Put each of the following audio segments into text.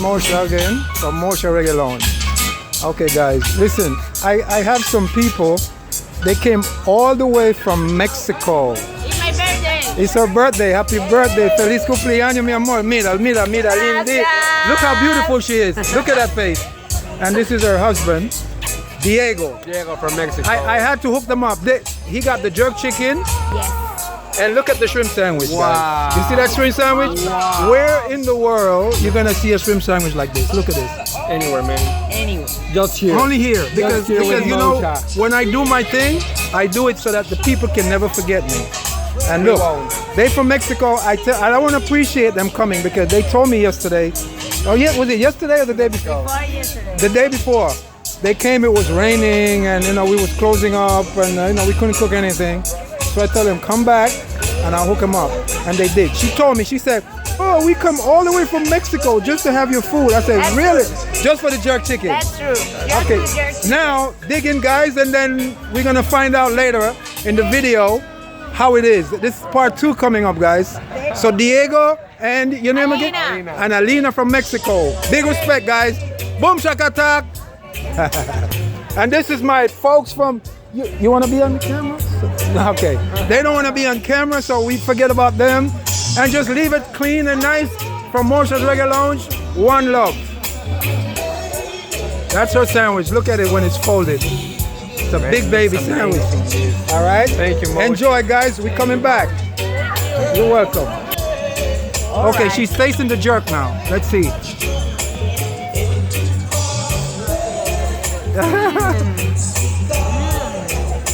Mosha again from MOSHAS REGGAE Lounge. Okay guys, listen, I have some people, they came all the way from Mexico. It's my birthday. It's her birthday. Happy birthday. Feliz cumpleaños, mi amor. Mira, mira, mira, Lindy. Look how beautiful she is. Look at that face. And this is her husband, Diego. Diego from Mexico. I had to hook them up. He got the jerk chicken. Yes. And look at the shrimp sandwich, Wow. guys. You see that shrimp sandwich? Wow. Where in the world you're gonna see a shrimp sandwich like this? Look at this. Anywhere, man. Anyway. Just here. Only here. Because here with you know, Mosha. when I do my thing, I do it so that the people can never forget me. And look, they from Mexico. I don't want to appreciate them coming because they told me yesterday. Oh yeah, was it yesterday or the day before? Before yesterday. The day before. They came, it was raining and we was closing up and we couldn't cook anything. So I told them, come back and I'll hook them up. And they did. She told me, she said, oh, we come all the way from Mexico just to have your food. I said, That's really? true. Just for the jerk chicken? That's true. Just Okay, the jerk. now dig in guys and then we're gonna find out later in the video how it is. This is part 2 coming up guys. So Diego and your name again? Alina. And Alina from Mexico. Big respect guys. Boom shakatak. And this is my folks from, you wanna be on the camera? Okay, they don't wanna be on camera so we forget about them and just leave it clean and nice from MOSHAS REGGAE Lounge. One love. That's her sandwich. Look at it when it's folded. It's a big baby sandwich. All right? Thank you, Mosha. Enjoy, guys. We're coming back. You're welcome. Okay, she's tasting the jerk now. Let's see.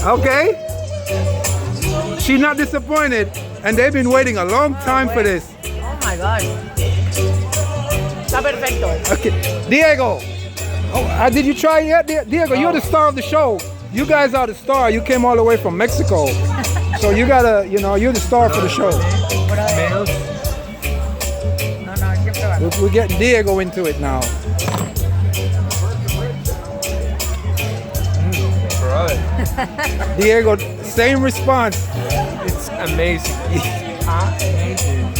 Okay. She's not disappointed. And they've been waiting a long time for this. Oh my God. Está perfecto. Okay, Diego. Oh, did you try it yet, Diego? You're the star of the show. You guys are the star. You came all the way from Mexico, so you gotta, you're the star for the show. We're getting Diego into it now. Diego, same response. It's amazing. Amazing.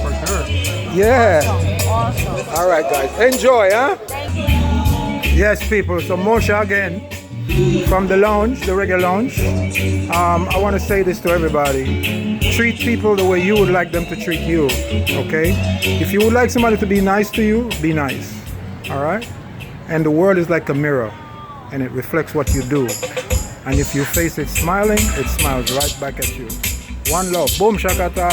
For sure. Yeah. Awesome. All right, guys. Enjoy, huh? Yes, people. So Mosha again from the lounge, the Reggae Lounge. I want to say this to everybody. Treat people the way you would like them to treat you, okay? If you would like somebody to be nice to you, be nice, all right? And the world is like a mirror, and it reflects what you do. And if you face it smiling, it smiles right back at you. One love. Boom, shakata.